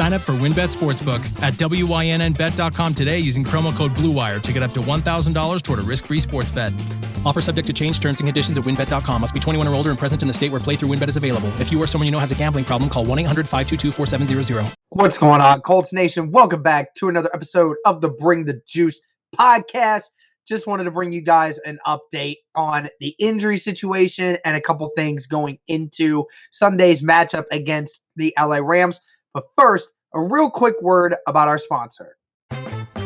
Sign up for WynnBET Sportsbook at WYNNBet.com today using promo code BlueWire to get up to $1,000 toward a risk-free sports bet. Offer subject to change. Terms and conditions at WynnBET.com. Must be 21 or older and present in the state where playthrough WynnBET is available. If you or someone you know has a gambling problem, call 1-800-522-4700. What's going on, Colts Nation? Welcome back to another episode of the Bring the Juice podcast. Just wanted to bring you guys an update on the injury situation and a couple things going into Sunday's matchup against the LA Rams. But first, a real quick word about our sponsor.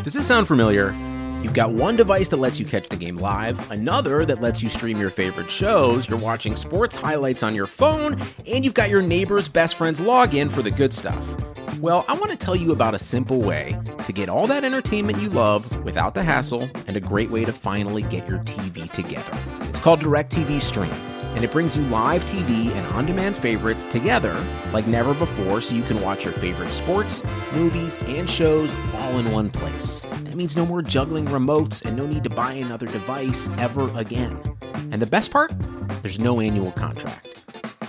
Does this sound familiar? You've got one device that lets you catch the game live, another that lets you stream your favorite shows, you're watching sports highlights on your phone, and you've got your neighbor's best friend's login for the good stuff. Well, I want to tell you about a simple way to get all that entertainment you love without the hassle, and a great way to finally get your TV together. It's called DirecTV Stream, and it brings you live TV and on-demand favorites together like never before, so you can watch your favorite sports, movies, and shows all in one place. That means no more juggling remotes and no need to buy another device ever again. And the best part? There's no annual contract.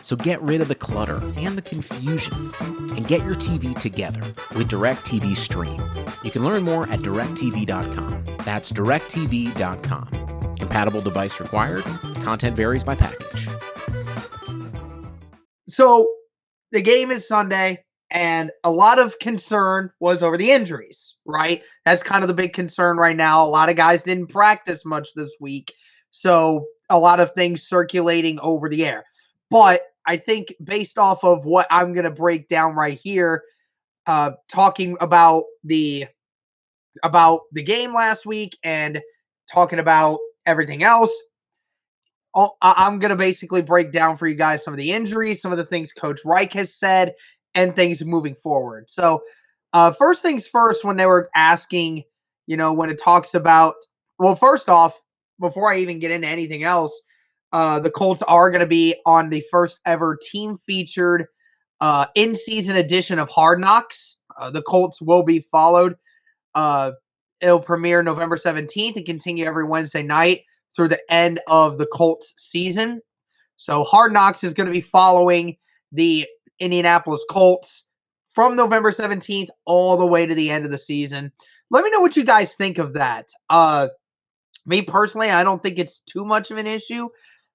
So get rid of the clutter and the confusion and get your TV together with DirecTV Stream. You can learn more at DirecTV.com. That's DirecTV.com. Compatible device required. Content varies by package. So the game is Sunday, and a lot of concern was over the injuries, right? That's kind of the big concern right now. A lot of guys didn't practice much this week, so a lot of things circulating over the air. But I think based off of what I'm going to break down right here, talking about the game last week and talking about everything else, I'm going to basically break down for you guys some of the injuries, some of the things Coach Reich has said, and things moving forward. So first things first, when they were asking, when it talks about, well, first off, before I even get into anything else, the Colts are going to be on the first ever team-featured in-season edition of Hard Knocks. The Colts will be followed. It'll premiere November 17th and continue every Wednesday night through the end of the Colts season. So Hard Knocks is going to be following the Indianapolis Colts from November 17th all the way to the end of the season. Let me know what you guys think of that. Me personally, I don't think it's too much of an issue.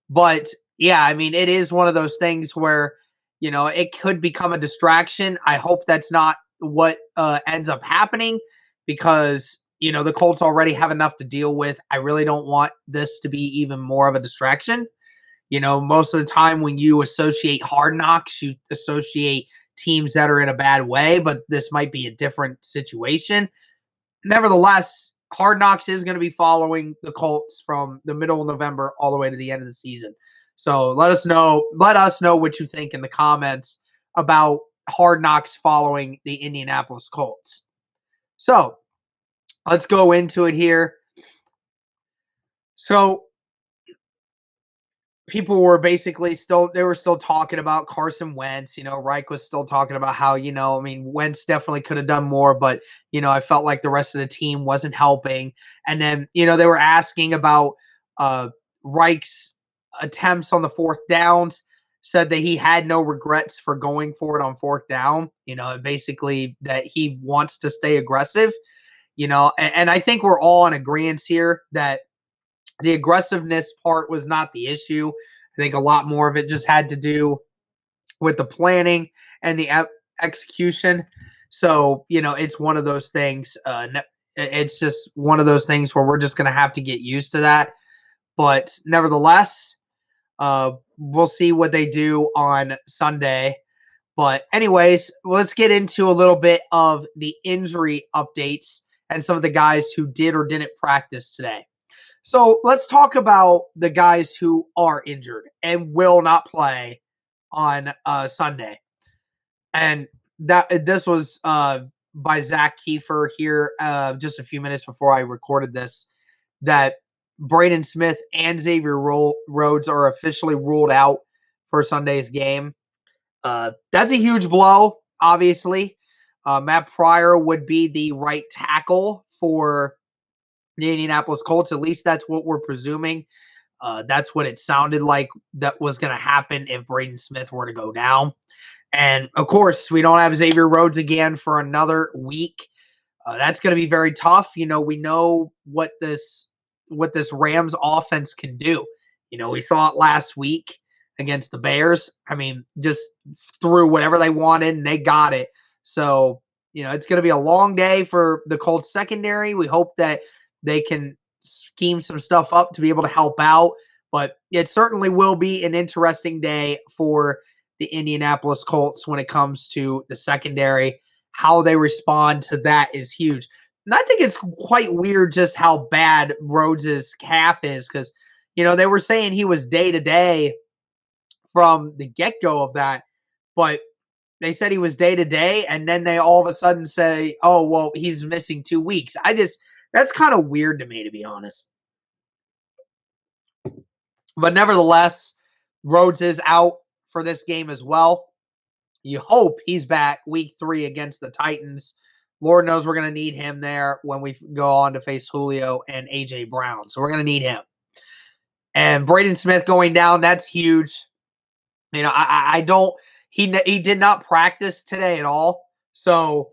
But, yeah, I mean, it is one of those things where, it could become a distraction. I hope that's not what ends up happening because, the Colts already have enough to deal with. I really don't want this to be even more of a distraction. Most of the time when you associate Hard Knocks, you associate teams that are in a bad way, but this might be a different situation. Nevertheless, Hard Knocks is going to be following the Colts from the middle of November all the way to the end of the season. So let us know what you think in the comments about Hard Knocks following the Indianapolis Colts. So let's go into it here. So people were basically still talking about Carson Wentz. Reich was still talking about how, Wentz definitely could have done more, but, I felt like the rest of the team wasn't helping. And then, they were asking about Reich's attempts on the fourth downs, said that he had no regrets for going for it on fourth down, basically that he wants to stay aggressive, and I think we're all in agreement here that the aggressiveness part was not the issue. I think a lot more of it just had to do with the planning and the execution. So, it's one of those things. It's just one of those things where we're just going to have to get used to that. But nevertheless, we'll see what they do on Sunday. But anyways, let's get into a little bit of the injury updates and some of the guys who did or didn't practice today. So let's talk about the guys who are injured and will not play on Sunday. And this was by Zach Kiefer here just a few minutes before I recorded this, that Braden Smith and Xavier Rhodes are officially ruled out for Sunday's game. That's a huge blow, obviously. Matt Pryor would be the right tackle for the Indianapolis Colts. At least that's what we're presuming. That's what it sounded like that was going to happen if Braden Smith were to go down. And of course, we don't have Xavier Rhodes again for another week. That's going to be very tough. We know what this Rams offense can do. We saw it last week against the Bears. I mean, just threw whatever they wanted and they got it. So, it's going to be a long day for the Colts secondary. We hope that they can scheme some stuff up to be able to help out. But it certainly will be an interesting day for the Indianapolis Colts when it comes to the secondary. How they respond to that is huge. And I think it's quite weird just how bad Rhodes' calf is because, they were saying he was day-to-day from the get-go of that. But they said he was day-to-day, and then they all of a sudden say, oh, well, he's missing 2 weeks. That's kind of weird to me, to be honest. But nevertheless, Rhodes is out for this game as well. You hope he's back week 3 against the Titans. Lord knows we're going to need him there when we go on to face Julio and A.J. Brown. So we're going to need him. And Braden Smith going down, that's huge. He did not practice today at all. So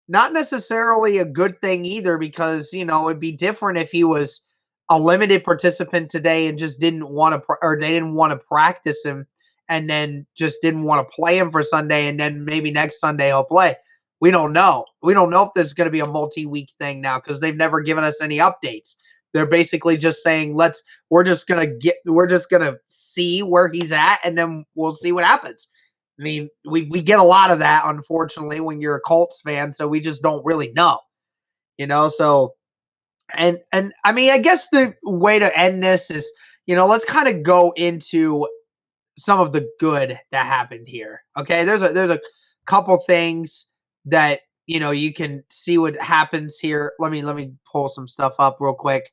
not necessarily a good thing either because, it'd be different if he was a limited participant today and just didn't want to, or they didn't want to practice him and then just didn't want to play him for Sunday and then maybe next Sunday he'll play. We don't know. We don't know if this is going to be a multi-week thing now because they've never given us any updates. They're basically just saying, we're just going to see where he's at and then we'll see what happens. I mean, we get a lot of that, unfortunately, when you're a Colts fan, so we just don't really know, so, and I mean, I guess the way to end this is, let's kind of go into some of the good that happened here. Okay. There's a couple things that, you can see what happens here. Let me pull some stuff up real quick.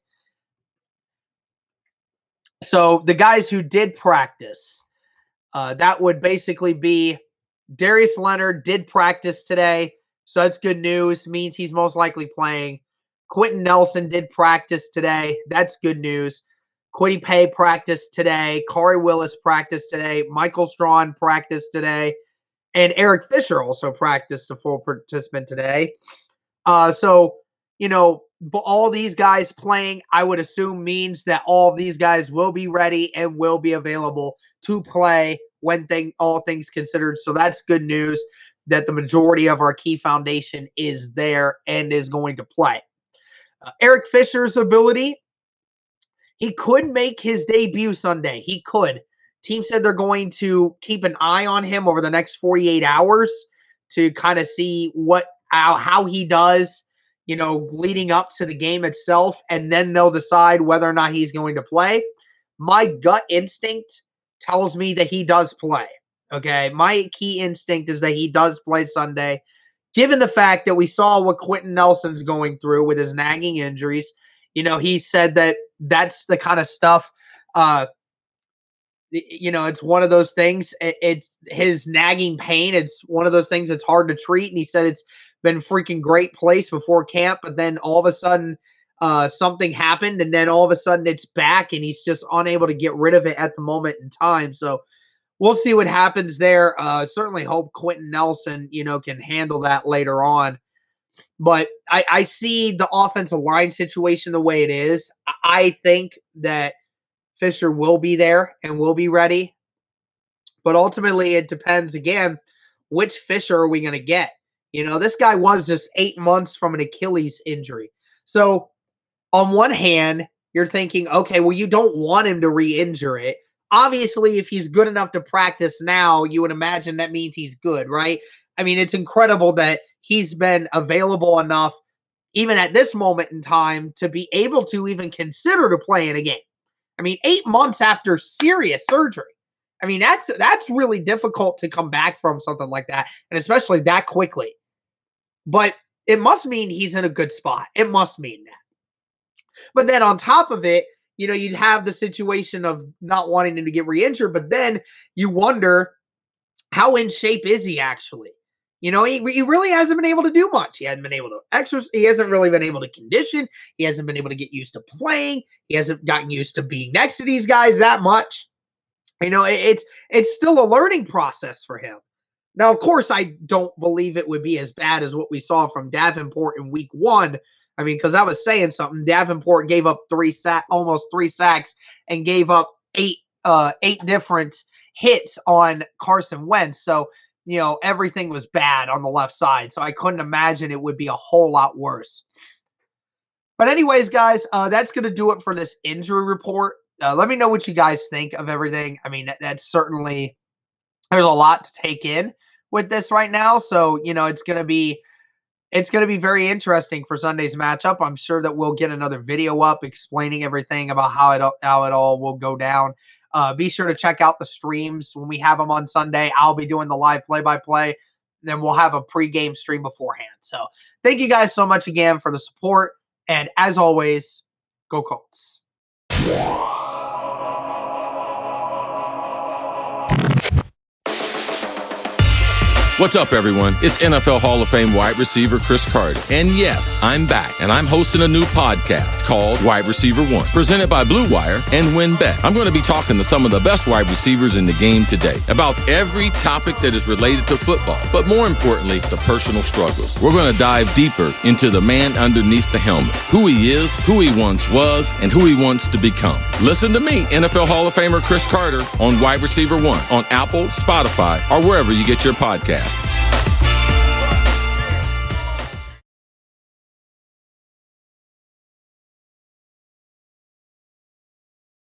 So the guys who did practice, that would basically be Darius Leonard did practice today. So that's good news. Means he's most likely playing. Quentin Nelson did practice today. That's good news. Kwity Paye practiced today. Kari Willis practiced today. Michael Strawn practiced today. And Eric Fisher also practiced a full participant today. So, all these guys playing, I would assume means that all of these guys will be ready and will be available to play when all things considered. So that's good news that the majority of our key foundation is there and is going to play. Eric Fisher's ability, he could make his debut Sunday. He could. Team said they're going to keep an eye on him over the next 48 hours to kind of see how he does, leading up to the game itself, and then they'll decide whether or not he's going to play. My gut instinct tells me that he does play. Okay, my key instinct is that he does play Sunday, given the fact that we saw what Quentin Nelson's going through with his nagging injuries. He said that that's the kind of stuff, it's one of those things. It's his nagging pain. It's one of those things that's hard to treat. And he said it's been freaking great place before camp, but then all of a sudden something happened, and then all of a sudden it's back, and he's just unable to get rid of it at the moment in time. So we'll see what happens there. Certainly hope Quentin Nelson, can handle that later on. But I see the offensive line situation the way it is. I think that Fisher will be there and will be ready. But ultimately, it depends, again, which Fisher are we going to get? This guy was just 8 months from an Achilles injury. So on one hand, you're thinking, okay, well, you don't want him to re-injure it. Obviously, if he's good enough to practice now, you would imagine that means he's good, right? I mean, it's incredible that he's been available enough, even at this moment in time, to be able to even consider to play in a game. I mean, 8 months after serious surgery. I mean, that's really difficult to come back from something like that, and especially that quickly. But it must mean he's in a good spot. It must mean that. But then on top of it, you'd have the situation of not wanting him to get re-injured, but then you wonder, how in shape is he actually? He really hasn't been able to do much. He hasn't been able to exercise. He hasn't really been able to condition. He hasn't been able to get used to playing. He hasn't gotten used to being next to these guys that much. It's still a learning process for him. Now, of course, I don't believe it would be as bad as what we saw from Davenport in week 1. I mean, because I was saying something. Davenport gave up almost 3 sacks and gave up 8 different hits on Carson Wentz. So, everything was bad on the left side. So I couldn't imagine it would be a whole lot worse. But anyways, guys, that's going to do it for this injury report. Let me know what you guys think of everything. I mean, that's certainly, there's a lot to take in with this right now. So, it's going to be very interesting for Sunday's matchup. I'm sure that we'll get another video up explaining everything about how it all will go down. Be sure to check out the streams when we have them on Sunday. I'll be doing the live play-by-play. Then we'll have a pregame stream beforehand. So thank you guys so much again for the support. And as always, go Colts. What's up, everyone? It's NFL Hall of Fame wide receiver Chris Carter. And yes, I'm back, and I'm hosting a new podcast called Wide Receiver One, presented by Blue Wire and WinBet. I'm going to be talking to some of the best wide receivers in the game today about every topic that is related to football, but more importantly, the personal struggles. We're going to dive deeper into the man underneath the helmet, who he is, who he once was, and who he wants to become. Listen to me, NFL Hall of Famer Chris Carter, on Wide Receiver One on Apple, Spotify, or wherever you get your podcasts.